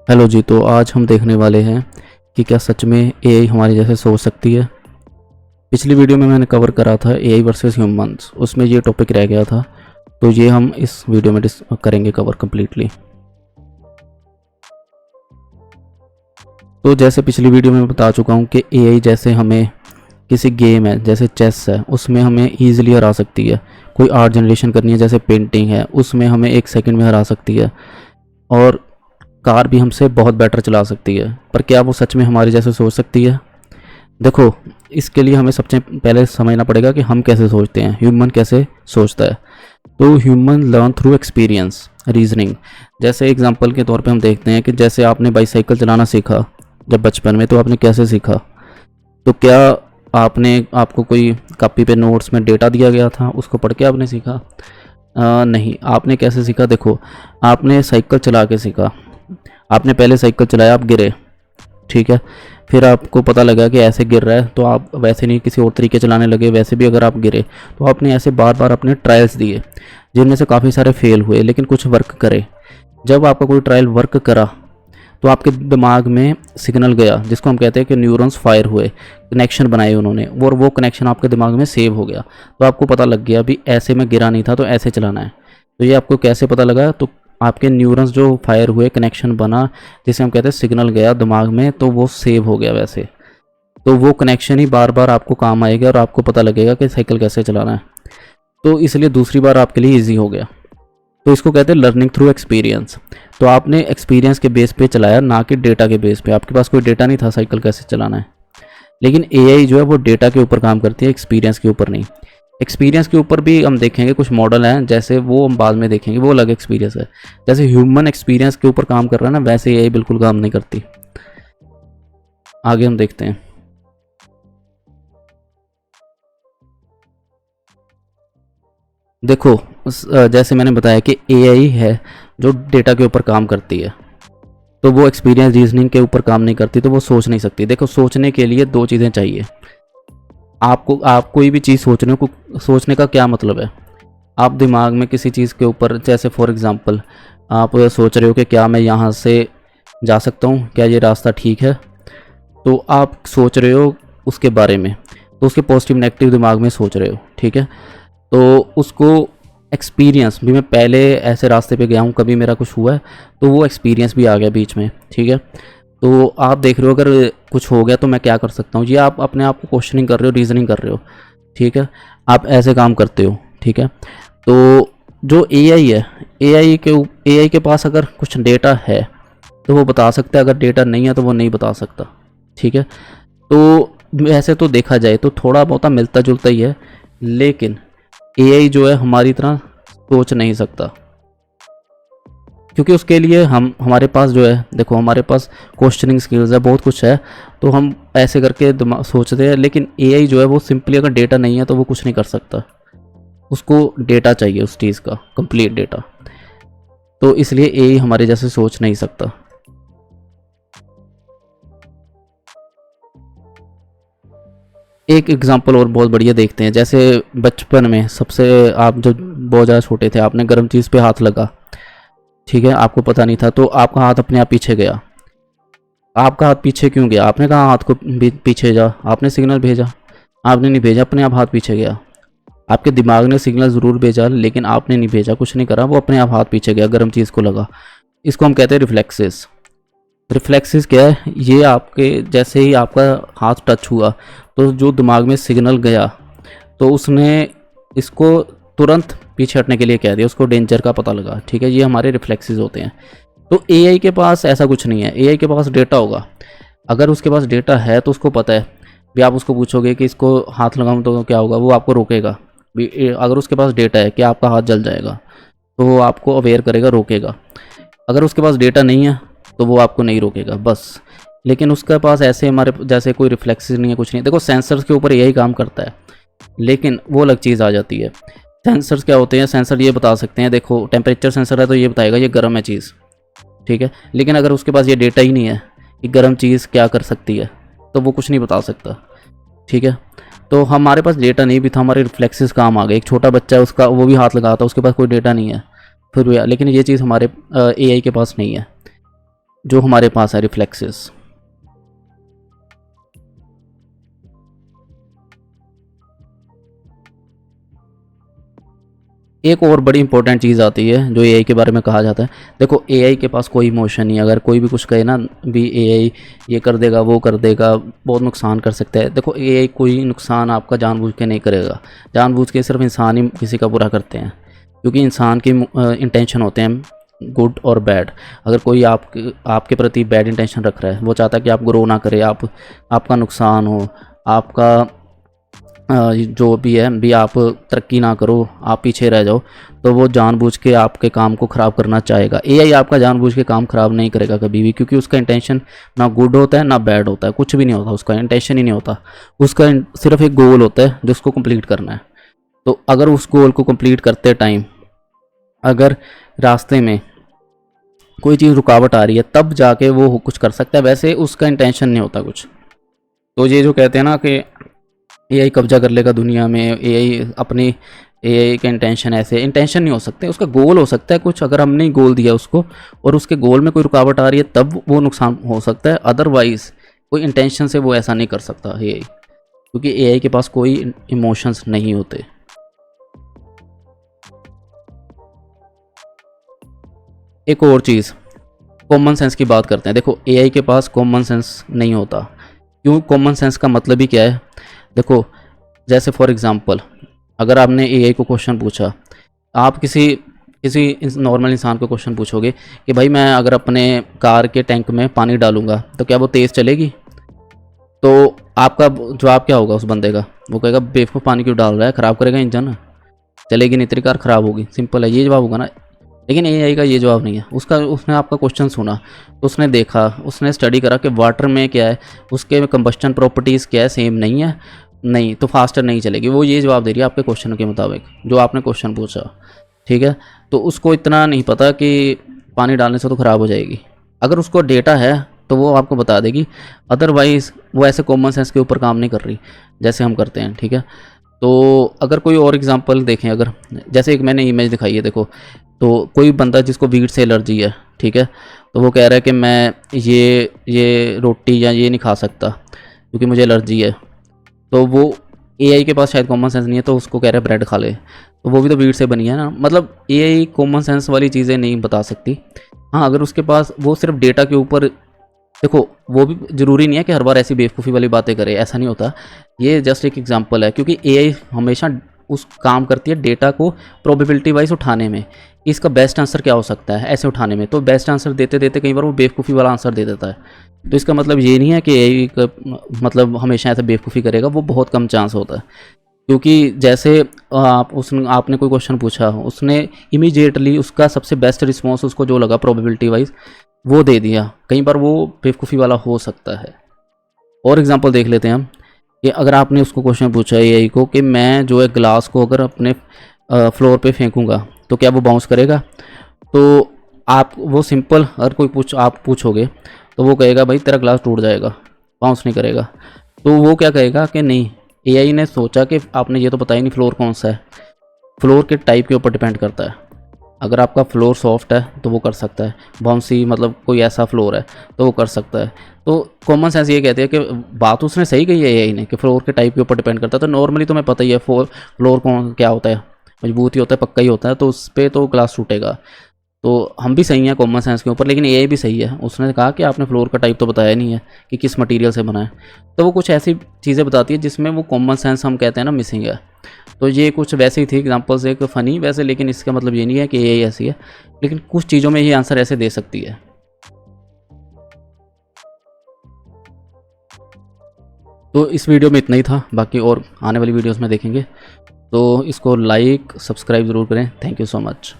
Hello जी। तो आज हम देखने वाले हैं कि क्या सच में एआई हमारे जैसे सोच सकती है। पिछली वीडियो में मैंने कवर करा था एआई वर्सेस ह्यूमंस, उसमें ये टॉपिक रह गया था, तो ये हम इस वीडियो में करेंगे कवर कम्प्लीटली। तो जैसे पिछली वीडियो में बता चुका हूँ कि एआई जैसे हमें किसी गेम है जैसे चेस है उसमें हमें ईजिली हरा सकती है। कोई आर्ट जनरेशन करनी है जैसे पेंटिंग है उसमें हमें 1 सेकंड में हरा सकती है। और कार भी हमसे बहुत बेटर चला सकती है। पर क्या वो सच में हमारे जैसे सोच सकती है? देखो, इसके लिए हमें सबसे पहले समझना पड़ेगा कि हम कैसे सोचते हैं, ह्यूमन कैसे सोचता है। तो human learn through experience, reasoning. जैसे एग्जांपल के तौर पे हम देखते हैं कि जैसे आपने बाईसाइकिल चलाना सीखा जब बचपन में, तो आपने कैसे सीखा? तो क्या आपको कोई कॉपी पे नोट्स में डेटा दिया गया था, उसको पढ़ के आपने सीखा? नहीं। आपने कैसे सीखा? देखो, आपने साइकिल चला के सीखा। आपने पहले साइकिल चलाया, आप गिरे, ठीक है। फिर आपको पता लगा कि ऐसे गिर रहा है, तो आप वैसे नहीं किसी और तरीके चलाने लगे। वैसे भी अगर आप गिरे तो आपने ऐसे बार बार अपने ट्रायल्स दिए, जिनमें से काफ़ी सारे फेल हुए लेकिन कुछ वर्क करे। जब आपका कोई ट्रायल वर्क करा तो आपके दिमाग में सिग्नल गया, जिसको हम कहते हैं कि न्यूरॉन्स फायर हुए, कनेक्शन बनाए उन्होंने, और वो कनेक्शन आपके दिमाग में सेव हो गया। तो आपको पता लग गया भी ऐसे में गिरा नहीं था तो ऐसे चलाना है। तो ये आपको कैसे पता लगा? तो आपके न्यूरॉन्स जो फायर हुए, कनेक्शन बना, जिसे हम कहते हैं सिग्नल गया दिमाग में, तो वो सेव हो गया वैसे। तो वो कनेक्शन ही बार बार आपको काम आएगा और आपको पता लगेगा कि साइकिल कैसे चलाना है। तो इसलिए दूसरी बार आपके लिए ईजी हो गया। तो इसको कहते हैं लर्निंग थ्रू एक्सपीरियंस। तो आपने एक्सपीरियंस के बेस पे चलाया, ना कि डेटा के बेस पे। आपके पास कोई डेटा नहीं था साइकिल कैसे चलाना है। लेकिन एआई जो है वो डेटा के ऊपर काम करती है, एक्सपीरियंस के ऊपर नहीं। एक्सपीरियंस के ऊपर भी हम देखेंगे, कुछ मॉडल हैं जैसे, वो हम बाद में देखेंगे, वो अलग एक्सपीरियंस है। जैसे ह्यूमन एक्सपीरियंस के ऊपर काम कर रहा है ना, वैसे एआई बिल्कुल काम नहीं करती। आगे हम देखते हैं। देखो, जैसे मैंने बताया कि एआई है जो डेटा के ऊपर काम करती है, तो वो एक्सपीरियंस रीजनिंग के ऊपर काम नहीं करती, तो वो सोच नहीं सकती। देखो, सोचने के लिए दो चीज़ें चाहिए। आप कोई भी चीज़ सोचने का क्या मतलब है? आप दिमाग में किसी चीज़ के ऊपर, जैसे फॉर एग्ज़ाम्पल आप सोच रहे हो कि क्या मैं यहाँ से जा सकता हूँ, क्या ये रास्ता ठीक है? तो आप सोच रहे हो उसके बारे में, तो उसके पॉजिटिव नेगेटिव दिमाग में सोच रहे हो, ठीक है। तो उसको एक्सपीरियंस भी, मैं पहले ऐसे रास्ते पे गया हूँ, कभी मेरा कुछ हुआ है, तो वो एक्सपीरियंस भी आ गया बीच में, ठीक है। तो आप देख रहे हो अगर कुछ हो गया तो मैं क्या कर सकता हूँ, ये आप अपने आप को क्वेश्चनिंग कर रहे हो, रीजनिंग कर रहे हो, ठीक है। आप ऐसे काम करते हो, ठीक है। तो जो एआई है, एआई के पास अगर कुछ डेटा है तो वो बता सकता है, अगर डेटा नहीं है तो वो नहीं बता सकता, ठीक है। तो वैसे तो देखा जाए तो थोड़ा बहुत मिलता जुलता ही है, लेकिन एआई जो है हमारी तरह सोच नहीं सकता, क्योंकि उसके लिए हमारे पास जो है, देखो हमारे पास क्वेश्चनिंग स्किल्स है, बहुत कुछ है, तो हम ऐसे करके दिमाग सोचते हैं। लेकिन एआई जो है वो सिंपली अगर डेटा नहीं है तो वो कुछ नहीं कर सकता, उसको डेटा चाहिए उस चीज़ का, कंप्लीट डेटा। तो इसलिए एआई हमारे जैसे सोच नहीं सकता। एक एग्जांपल और बहुत बढ़िया देखते हैं। जैसे बचपन में सबसे, आप जब बहुत ज़्यादा छोटे थे, आपने गर्म चीज़ पे हाथ लगा, ठीक है, आपको पता नहीं था, तो आपका हाथ अपने आप पीछे गया। आपका हाथ पीछे क्यों गया? आपने कहा हाथ को पीछे जा, आपने सिग्नल भेजा? आपने नहीं भेजा, अपने आप हाथ पीछे गया। आपके दिमाग ने सिग्नल ज़रूर भेजा लेकिन आपने नहीं भेजा, कुछ नहीं करा, वो अपने आप हाथ पीछे गया, गर्म चीज़ को लगा। इसको हम कहते हैं रिफ्लेक्सेस। रिफ्लेक्सेस क्या है? ये आपके जैसे ही आपका हाथ टच हुआ तो जो दिमाग में सिग्नल गया, तो उसने इसको तुरंत पीछे हटने के लिए कह दिया, उसको डेंजर का पता लगा, ठीक है। ये हमारे रिफ्लेक्सेस होते हैं। तो एआई के पास ऐसा कुछ नहीं है। एआई के पास डेटा होगा। अगर उसके पास डेटा है तो उसको पता है भी, आप उसको पूछोगे कि इसको हाथ लगाऊं तो क्या होगा, वो आपको रोकेगा भी। अगर उसके पास डेटा है कि आपका हाथ जल जाएगा तो वो आपको अवेयर करेगा, रोकेगा। अगर उसके पास डेटा नहीं है तो वो आपको नहीं रोकेगा, बस। लेकिन उसके पास ऐसे हमारे जैसे कोई रिफ्लेक्सेस नहीं है, कुछ नहीं। देखो, सेंसर्स के ऊपर यही काम करता है, लेकिन वो अलग चीज़ आ जाती है। सेंसर्स क्या होते हैं? सेंसर ये बता सकते हैं, देखो टेम्परेचर सेंसर है तो ये बताएगा ये गर्म है चीज़, ठीक है। लेकिन अगर उसके पास ये डेटा ही नहीं है कि गर्म चीज़ क्या कर सकती है, तो वो कुछ नहीं बता सकता, ठीक है। तो हमारे पास डेटा नहीं भी था, हमारे रिफ्लेक्सेस काम आ गए। एक छोटा बच्चा है, उसका वो भी हाथ लगाता, उसके पास कोई डेटा नहीं है फिर भी, लेकिन ये चीज़ हमारे एआई के पास नहीं है। जो हमारे पास है रिफ्लेक्सेस। एक और बड़ी इंपॉर्टेंट चीज़ आती है जो एआई के बारे में कहा जाता है। देखो एआई के पास कोई इमोशन नहीं है। अगर कोई भी कुछ कहे ना भी एआई ये कर देगा वो कर देगा, बहुत नुकसान कर सकता है। देखो एआई कोई नुकसान आपका जानबूझ के नहीं करेगा। जानबूझ के सिर्फ इंसान ही किसी का बुरा करते हैं, क्योंकि इंसान के इंटेंशन होते हैं गुड और बैड। अगर कोई आपके प्रति बैड इंटेंशन रख रहा है, वो चाहता है कि आप ग्रो ना करें, आपका नुकसान हो, आपका जो भी है भी आप तरक्की ना करो, आप पीछे रह जाओ, तो वो जानबूझ के आपके काम को ख़राब करना चाहेगा। एआई आपका जानबूझ के काम ख़राब नहीं करेगा कभी भी, क्योंकि उसका इंटेंशन ना गुड होता है ना बैड होता है, कुछ भी नहीं होता, उसका इंटेंशन ही नहीं होता। उसका सिर्फ एक गोल होता है जो उसको कंप्लीट करना है। तो अगर उस गोल को कंप्लीट करते टाइम अगर रास्ते में कोई चीज़ रुकावट आ रही है, तब जाके वो कुछ कर सकता है, वैसे उसका इंटेंशन नहीं होता कुछ। तो ये जो कहते हैं ना कि एआई कब्जा कर लेगा दुनिया में, एआई का इंटेंशन, ऐसे इंटेंशन नहीं हो सकते। उसका गोल हो सकता है कुछ, अगर हमने गोल दिया उसको और उसके गोल में कोई रुकावट आ रही है तब वो नुकसान हो सकता है। अदरवाइज कोई इंटेंशन से वो ऐसा नहीं कर सकता एआई, क्योंकि एआई के पास कोई इमोशंस नहीं होते। एक और चीज़, कॉमन सेंस की बात करते हैं। देखो एआई के पास कॉमन सेंस नहीं होता। क्यों? कॉमन सेंस का मतलब ही क्या है? देखो जैसे फॉर एग्ज़ाम्पल, अगर आपने एआई को क्वेश्चन पूछा, आप किसी नॉर्मल इंसान को क्वेश्चन पूछोगे कि भाई मैं अगर अपने कार के टैंक में पानी डालूंगा तो क्या वो तेज़ चलेगी? तो आपका जवाब क्या होगा उस बंदे का? वो कहेगा बेवकूफ़, पानी क्यों डाल रहा है, ख़राब करेगा इंजन, चलेगी नहीं तेरी कार, ख़राब होगी। सिंपल है, ये जवाब होगा ना। लेकिन एआई का ये जवाब नहीं है। उसने आपका क्वेश्चन सुना, तो उसने देखा, उसने स्टडी करा कि वाटर में क्या है, उसके कंबस्टन प्रॉपर्टीज़ क्या है, सेम नहीं है, नहीं तो फास्टर नहीं चलेगी। वो ये जवाब दे रही है आपके क्वेश्चन के मुताबिक जो आपने क्वेश्चन पूछा, ठीक है। तो उसको इतना नहीं पता कि पानी डालने से तो ख़राब हो जाएगी। अगर उसको डेटा है तो वो आपको बता देगी, अदरवाइज़ वो ऐसे कॉमन सेंस के ऊपर काम नहीं कर रही जैसे हम करते हैं, ठीक है। तो अगर कोई और एग्जांपल देखें, अगर जैसे एक मैंने इमेज दिखाई है, देखो तो कोई बंदा जिसको वीट से एलर्जी है, ठीक है, तो वो कह रहा है कि मैं ये रोटी या ये नहीं खा सकता क्योंकि मुझे एलर्जी है। तो वो एआई के पास शायद कॉमन सेंस नहीं है, तो उसको कह रहा है ब्रेड खा ले, तो वो भी तो वीट से बनी है ना। मतलब एआई कॉमन सेंस वाली चीज़ें नहीं बता सकती। हाँ, अगर उसके पास वो सिर्फ डेटा के ऊपर, देखो वो भी ज़रूरी नहीं है कि हर बार ऐसी बेवकूफ़ी वाली बातें करे, ऐसा नहीं होता। ये जस्ट एक एग्जांपल है, क्योंकि एआई हमेशा उस काम करती है डेटा को प्रोबेबिलिटी वाइज उठाने में, इसका बेस्ट आंसर क्या हो सकता है ऐसे उठाने में। तो बेस्ट आंसर देते देते कई बार वो बेवकूफ़ी वाला आंसर दे देता है। तो इसका मतलब ये नहीं है कि एआई का मतलब हमेशा ऐसा बेवकूफ़ी करेगा, वो बहुत कम चांस होता है। क्योंकि जैसे आपने कोई क्वेश्चन पूछा, उसने इमीडिएटली उसका सबसे बेस्ट रिस्पॉन्स उसको जो लगा प्रोबेबिलिटी वाइज वो दे दिया। कई बार वो बेवकूफ़ी वाला हो सकता है। और एग्जांपल देख लेते हैं हम कि अगर आपने उसको क्वेश्चन पूछा एआई को कि मैं जो है ग्लास को अगर अपने फ्लोर पे फेंकूंगा तो क्या वो बाउंस करेगा? तो आप वो सिंपल, अगर आप पूछोगे तो वो कहेगा भाई तेरा ग्लास टूट जाएगा, बाउंस नहीं करेगा। तो वो क्या कहेगा कि नहीं, एआई ने सोचा कि आपने ये तो पता ही नहीं फ्लोर कौन सा है। फ्लोर के टाइप के ऊपर डिपेंड करता है। अगर आपका फ्लोर सॉफ्ट है तो वो कर सकता है, बाउंसी मतलब कोई ऐसा फ्लोर है तो वो कर सकता है। तो कॉमन सेंस ये कहते हैं कि बात उसने सही कही है एआई ने कि फ्लोर के टाइप के ऊपर डिपेंड करता है। तो नॉर्मली तुम्हें पता ही है फ्लोर कौन क्या होता है, मजबूत ही होता है, पक्का ही होता है, तो उस पर तो ग्लास टूटेगा। तो हम भी सही हैं कॉमन सेंस के ऊपर, लेकिन एआई भी सही है। उसने कहा कि आपने फ्लोर का टाइप तो बताया नहीं है कि किस मटेरियल से बना है। तो वो कुछ ऐसी चीज़ें बताती है जिसमें वो कॉमन सेंस हम कहते हैं ना मिसिंग है। तो ये कुछ वैसे ही थी एग्जांपल्स, एक फ़नी वैसे, लेकिन इसका मतलब ये नहीं है कि एआई ऐसी है, लेकिन कुछ चीज़ों में ये आंसर ऐसे दे सकती है। तो इस वीडियो में इतना ही था, बाकी और आने वाली वीडियोस में देखेंगे। तो इसको लाइक सब्सक्राइब ज़रूर करें। Thank you so much.